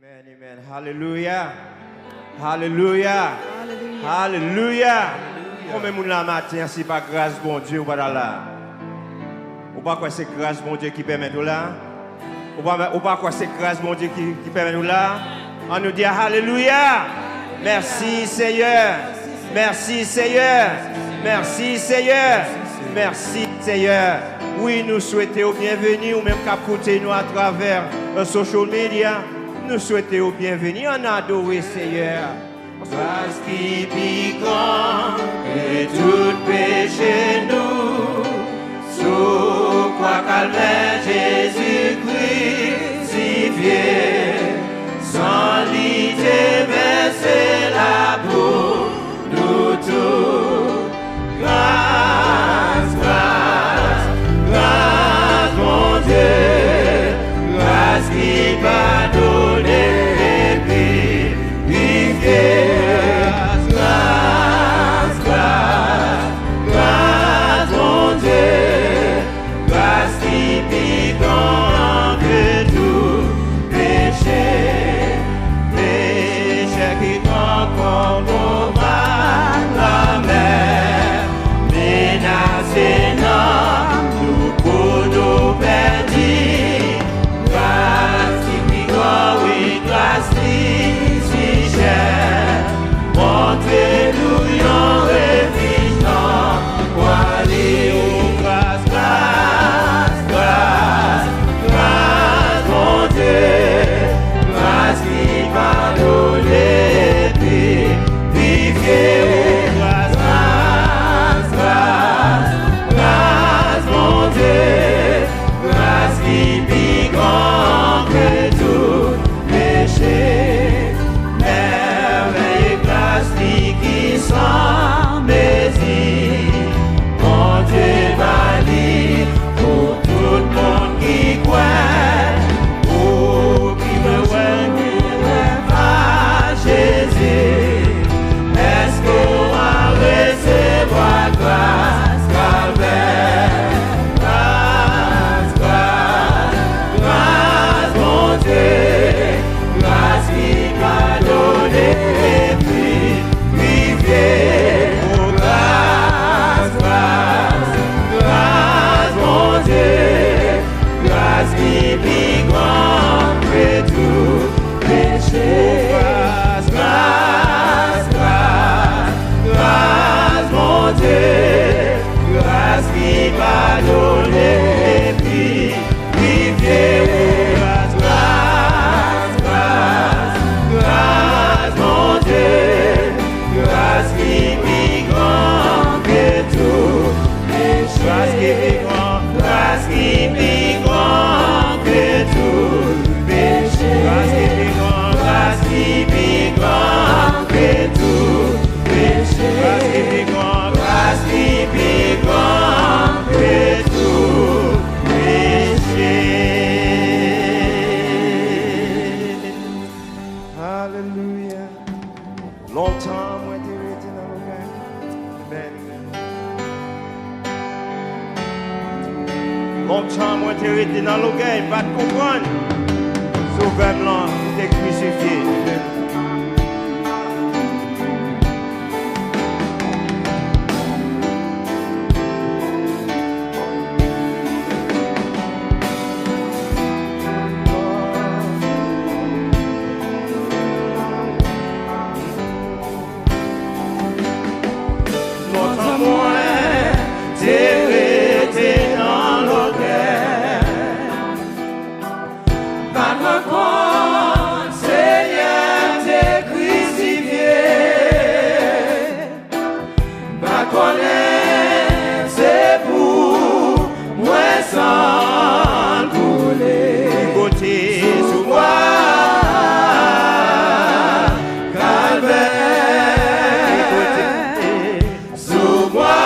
Amen, amen. Hallelujah. Hallelujah. Hallelujah. Combien de monde la matin, c'est pas grâce bon Dieu ou pas là? Ou pas quoi c'est grâce bon Dieu qui permet nous là? Ou pas quoi c'est grâce bon Dieu qui permet nous là? On nous dit Alléluia. Merci Seigneur. Merci Seigneur. Merci Seigneur. Merci Seigneur. Oui, nous souhaitons bienvenue ou même qu'écouter nous à travers le social media. Nous souhaitons bienvenue. On adore Seigneur. Parce qu'il vit grand et tout péché nous. Sous quoi calmer Jésus-Christ crucifié. Sans l'idée verser la boue, nous tous. Grâce, grâce, grâce, mon Dieu, grâce qui va donner et vivifier. Grâce, grâce, grâce, mon Dieu, grâce qui piquant que tout péché, péché qui encore nos mains la mer, menacé nous pour nous perdre. Grâce qui piquant, oui, grâce qui si chère, montrez-nous un refuge pour aller au grâce, grâce, grâce, grâce, mon Dieu, grâce qui va donner vivifier. Grâce, grâce, grâce, grâce, mon Dieu, grâce qui pique que tout péché. Merveille, grâce qui sans mesure, mon Dieu valide pour tout le monde qui croit, ou qui me voit à Jésus. Est-ce qu'on va recevoir grâce, calvaire? Grâce, grâce, grâce, mon Dieu, grâce qui m'a donné et puis vivifier. Oh, grâce, grâce, grâce, mon Dieu, grâce qui vit grand que tout péché. Grâce, grâce, grâce, grâce, mon Dieu, grâce qui m'a donné et puis vivifier. Grâce, grâce, grâce, grâce, mon Dieu, grâce qui vit grand que tout péché. Grâce qui vit grand, grâce qui vit grand que tout péché. Grâce qui vit grand, grâce qui vit grand que tout péché. Grâce qui vit grand, grâce qui vit grand que tout péché. Alléluia. Longtemps, moi, t'es resté dans le cœur. Amen, amen. Longtemps, moi, t'es resté dans le cœur. Pas de comprendre. Sauveur blanc, t'es crucifié. Longtemps, moi, t'es resté dans le cœur. Pas de compte, Seigneur, t'es crucifié. Pas connaître, c'est pour moi sans couler. Côté sous moi, calvaire. Côté sous moi,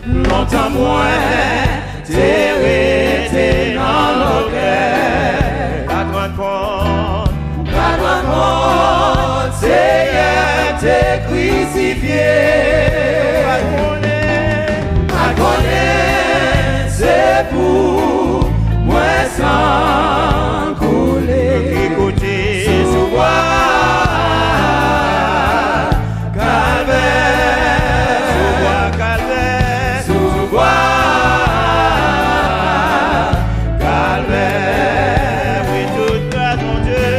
longtemps moi, t'es resté dans le cœur. Pas de compte, Seigneur, t'es crucifié. Pas connaître, c'est c'est pour moi sans couler. Écoutez, Sous bois, calvaire, sous bois calvaire, sous bois, calvaire, oui, toute grâce, mon Dieu.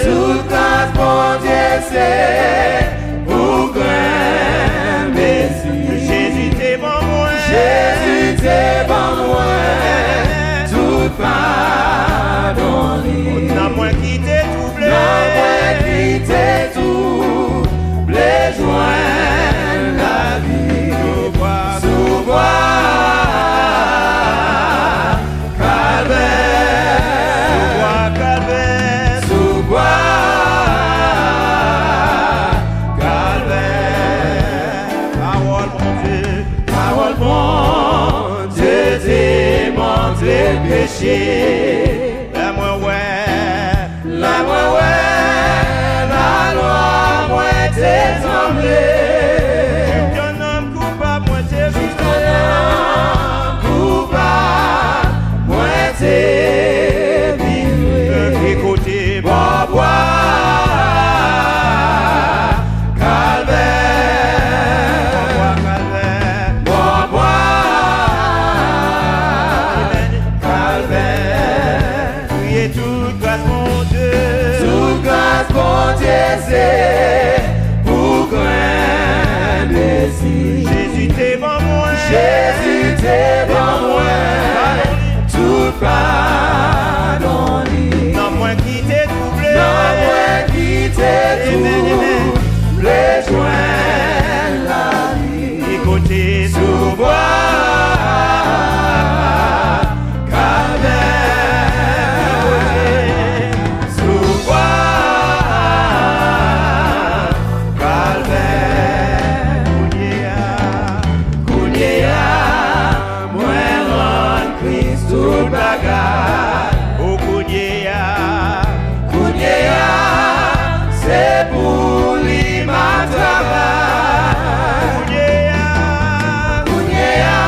toute grâce, mon Dieu, c'est pour grand Messie. Jésus t'es bon, moi. Jésus, t'es bon, moi, tout pardonné. N'a moins quitté tout blé. Non, moi quitter tout, les joindre la vie. Sous bois, Sous bois, calvaire, calvaire, sous bois, calvaire. Parole, mon Dieu. parole bon Dieu démontré le péché. La moi, ouais. La moi ouais, la loi moi t'es semblé. Un homme coupable, moi, t'es juste Coupable, moi t'es livré. Écoutez, Bon bois, calvaire, calvaire. bon bois, calvaire. Priez toute grâce, mon Dieu. Toute grâce, bon Dieu, c'est pour grand Messie. Jésus t'es bon, moi. Jésus, t'es bon, moi, tout pardonné. Non, moi qui t'ai troublé. Non, moi qui t'ai tout, les joints la vie. Écoutez, Sous bois, calvaire, sous bois, calvaire. Kounia, moi rend Christ tout bagage. Au Kounia, Kounia, c'est pour lui ma travail. Kounia,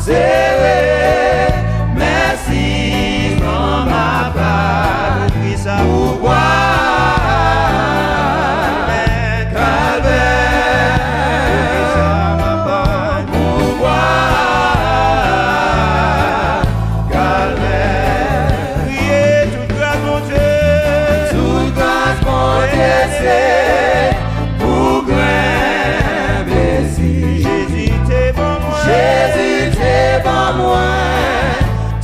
c'est vrai, merci dans ma part. Pour boire, calvaire, pour boire, calvaire. priez toute grâce, mon Dieu. Toute grâce, mon Dieu, c'est pour grand Messie. Jésus t'es bon, moi. Jésus, t'es bon, moi,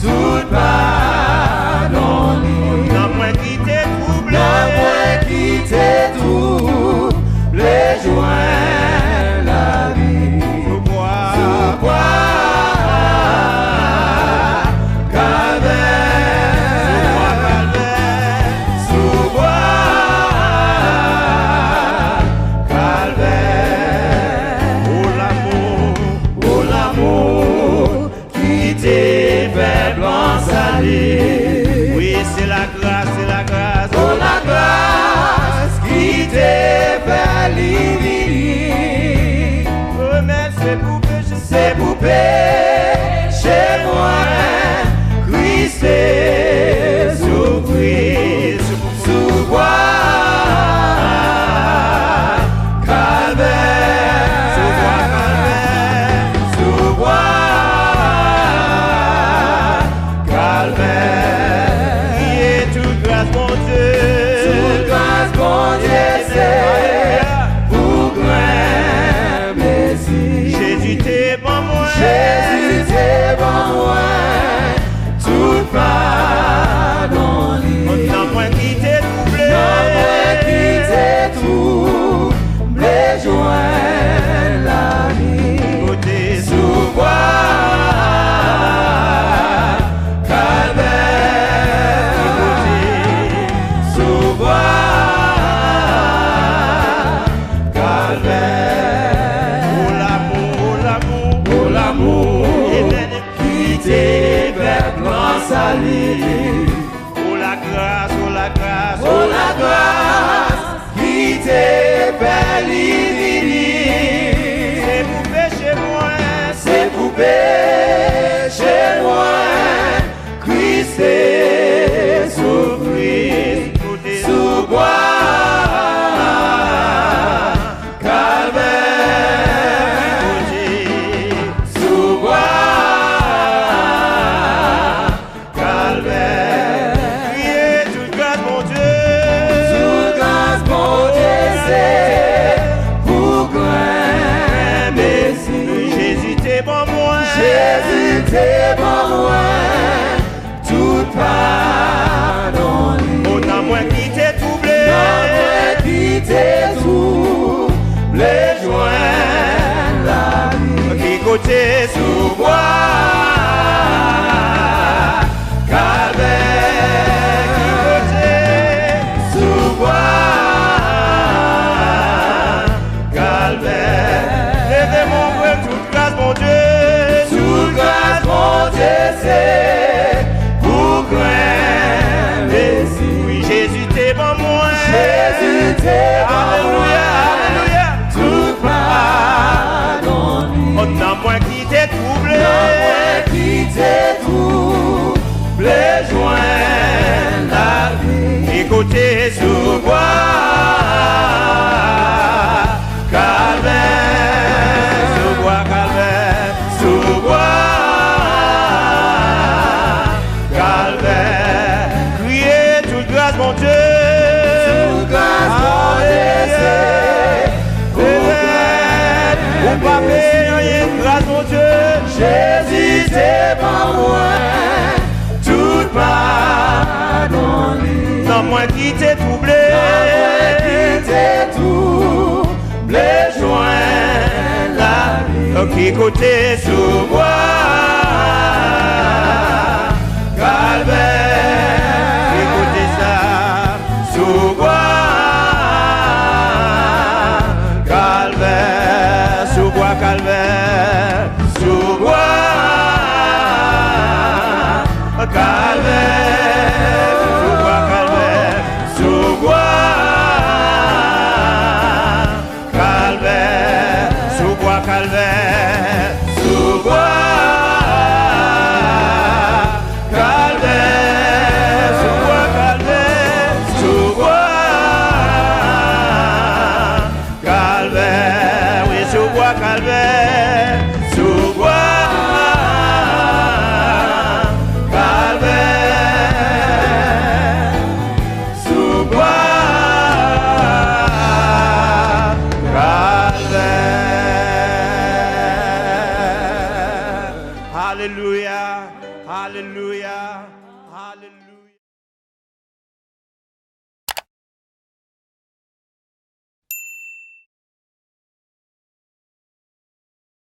tout pardonné. Non, moi qui t'ai troublé. Non, moi qui t'ai tout, les joints la vie. Sous bois, Sous bois, calvaire, sous bois, calvaire. oh l'amour. Oh l'amour qui t'est fait blanc salé. Oui, c'est la grâce, c'est la grâce. Oh la grâce qui t'est fait livrer. Oh, mais c'est pour pécher, C'est pour pécher moi, Christ est souffrir. Sous bois, calvaire, sous bois, calvaire. priez toute grâce, mon Dieu. Toute grâce, bon Dieu, c'est pour grand Messie. Jésus t'es bon, moi. Jésus, t'es bon, moi, tout pardonné. Non, moi qui t'ai troublé. Non, moi qui t'ai tout, les joints la vie. Écoutez, Sous bois, calvaire, sous bois, calvaire. oh l'amour, oh l'amour. Pour l'amour Amen. qui t'est fait blanc salé. Oh la grâce, oh la grâce. Oh la grâce qui t'est fait livrer. C'est pour pécher, moi. C'est pour pécher t'es pas loin, tout pardon. Oh, dans moi qui t'es troublé, Qui t'es troublé, joindre la vie. qui côté sous moi, Calvaire, qui côté sous moi, calvaire. Levez mon frère, toute grâce, mon Dieu, sous grâce mon Dieu, c'est pour craindre ici. oui, Jésus t'es bon moi. Jésus t'es Alléluia, alléluia. tout pardon. Oh, dans moi qui t'es troublé, Qui t'es troublé, joindre la vie. qui côté sous moi, calvaire, sous moi, calvaire, sous moi, calvaire. Criez toute grâce, mon Dieu. Toute grâce, mon Dieu, c'est pour Ou pas faire rien de grâce, mon Dieu. Jésus, t'es pas loin, tout pardon. Dans moi qui t'es troublé, Qui t'es troublé, joindre la vie. qui côté sous moi, calvaire, écoutez ça, sous moi, calvaire, sous moi, calvaire, sous moi, calvaire, sous moi, calvaire, sous moi, calvaire, sous moi, calvaire, sous moi, calvaire, sous moi, calvaire, sous moi, calvaire, oui, sous moi, calvaire, sous moi, calvaire, sous moi, calvaire. Alléluia, alléluia, alléluia.